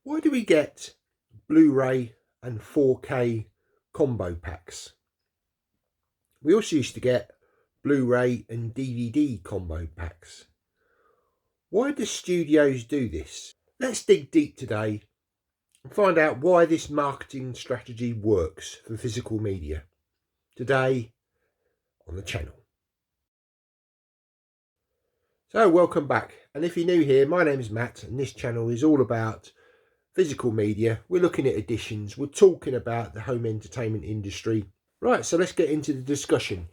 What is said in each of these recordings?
Why do we get Blu-ray and 4K combo packs? We also used to get Blu-ray and DVD combo packs. Why do studios do this? Let's dig deep today and find out why this marketing strategy works for physical media. Today on the channel. So welcome back, and if you're new here, my name is Matt and this channel is all about physical media. We're looking at editions, we're talking about the home entertainment industry. Right, so let's get into the discussion.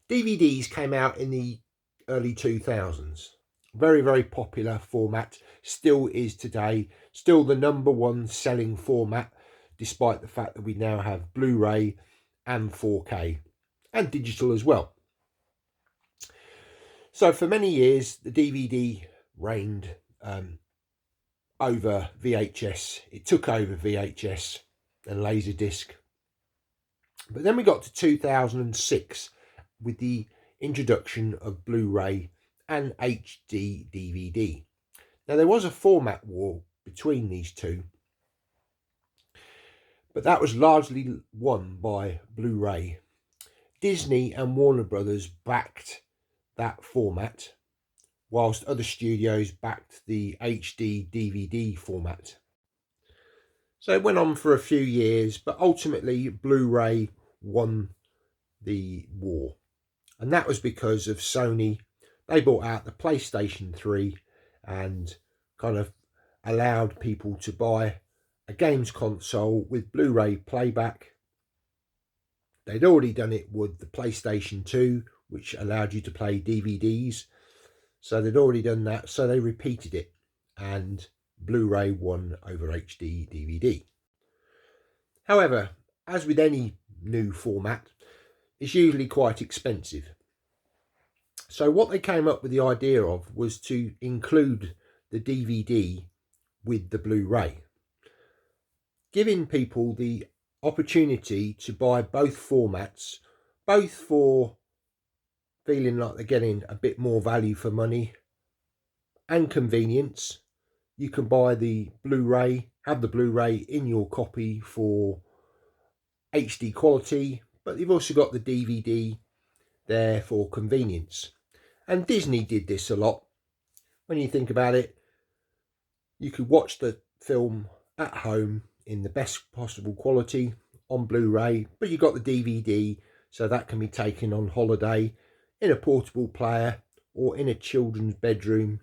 DVDs came out in the early 2000s. Very popular format, still is today, still the #1 selling format, despite the fact that we now have Blu-ray and 4K and digital as well. So for many years, the DVD reigned over VHS. It took over VHS and Laserdisc. But then we got to 2006 with the introduction of Blu-ray and HD DVD. Now there was a format war between these two, but that was largely won by Blu-ray. Disney and Warner Brothers backed that format, whilst other studios backed the HD DVD format. So it went on for a few years, but ultimately Blu-ray won the war. And that was because of Sony. They brought out the PlayStation 3 and kind of allowed people to buy a games console with Blu-ray playback. They'd already done it with the PlayStation 2, which allowed you to play DVDs. So they'd already done that, so they repeated it, and Blu-ray won over HD DVD. However, as with any new format, it's usually quite expensive. So what they came up with the idea of was to include the DVD with the Blu-ray, giving people the opportunity to buy both formats, both for feeling like they're getting a bit more value for money and convenience. You can buy the Blu-ray, have the Blu-ray in your copy for HD quality, but you've also got the DVD there for convenience. And Disney did this a lot. When you think about it, you could watch the film at home in the best possible quality on Blu-ray, but you've got the DVD, so that can be taken on holiday in a portable player or in a children's bedroom.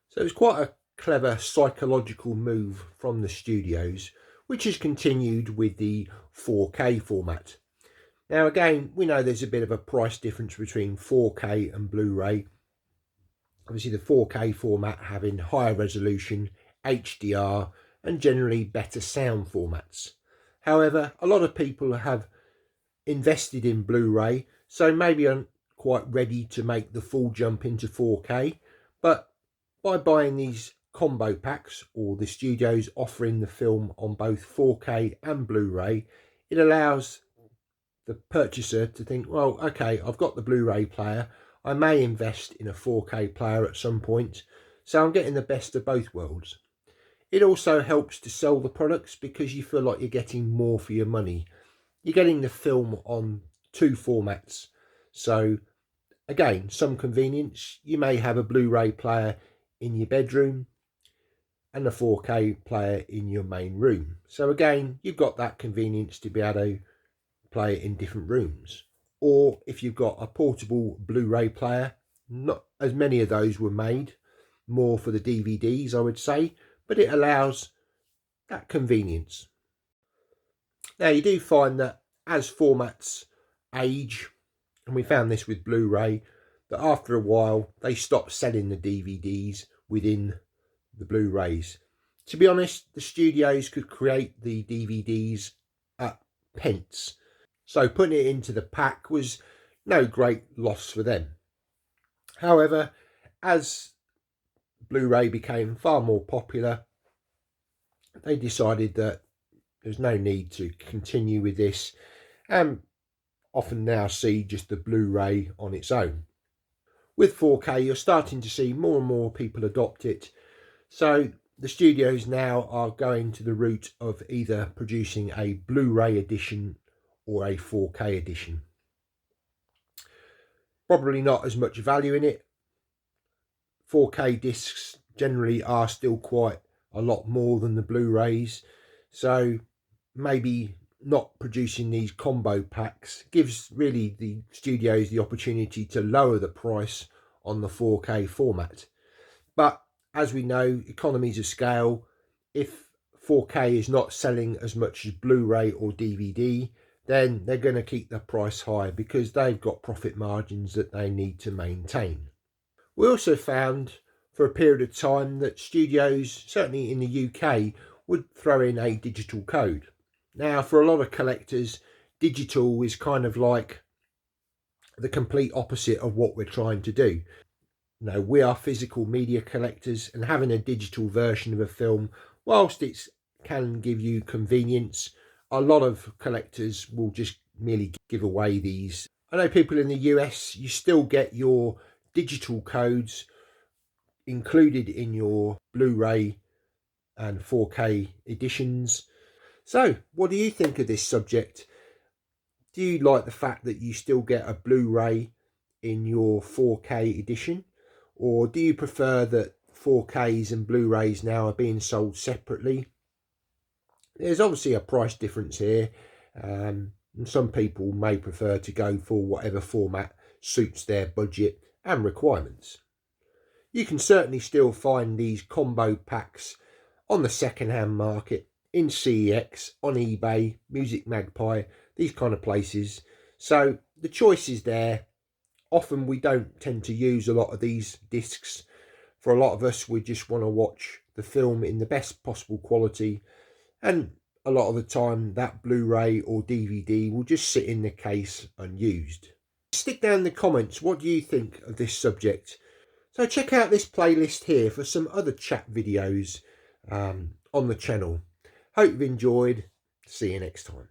So it's quite a clever psychological move from the studios, which has continued with the 4K format. Now again, we know there's a bit of a price difference between 4K and Blu-ray. Obviously the 4K format having higher resolution, HDR, and generally better sound formats. However, a lot of people have invested in Blu-ray, so maybe aren't quite ready to make the full jump into 4K, but by buying these combo packs, or the studios offering the film on both 4K and Blu-ray, it allows the purchaser to think, well, okay, I've got the Blu-ray player, I may invest in a 4K player at some point, so I'm getting the best of both worlds. It also helps to sell the products because you feel like you're getting more for your money. You're getting the film on two formats. So again, some convenience. You may have a Blu-ray player in your bedroom and a 4K player in your main room. So again, you've got that convenience to be able to play it in different rooms. Or if you've got a portable Blu-ray player, not as many of those were made, more for the DVDs I would say, but it allows that convenience. Now you do find that as formats age, and we found this with Blu-ray, that after a while they stop selling the DVDs within the Blu-rays. To be honest, the studios could create the DVDs at pence, so putting it into the pack was no great loss for them. However, as Blu-ray became far more popular, they decided that there's no need to continue with this, and often now see just the Blu-ray on its own. With 4K, you're starting to see more and more people adopt it. So the studios now are going to the route of either producing a Blu-ray edition or a 4K edition. Probably not as much value in it. 4K discs generally are still quite a lot more than the Blu-rays, so maybe not producing these combo packs gives really the studios the opportunity to lower the price on the 4K format. But as we know, economies of scale, if 4K is not selling as much as Blu-ray or DVD, then they're going to keep the price high because they've got profit margins that they need to maintain. We also found for a period of time that studios, certainly in the UK, would throw in a digital code. Now, for a lot of collectors, digital is kind of like the complete opposite of what we're trying to do. No, we are physical media collectors, and having a digital version of a film, whilst it can give you convenience, a lot of collectors will just merely give away these. I know people in the US, you still get your digital codes included in your Blu-ray and 4K editions. So, what do you think of this subject? Do you like the fact that you still get a Blu-ray in your 4K edition? Or do you prefer that 4Ks and Blu-rays now are being sold separately? There's obviously a price difference here. And some people may prefer to go for whatever format suits their budget and requirements. You can certainly still find these combo packs on the second-hand market, in CEX, on eBay, Music Magpie, these kind of places. So the choice is there. Often we don't tend to use a lot of these discs. For a lot of us, we just want to watch the film in the best possible quality, and a lot of the time that Blu-ray or DVD will just sit in the case unused. Stick down in the comments, what do you think of this subject? So check out this playlist here for some other chat videos on the channel. Hope you've enjoyed. See you next time.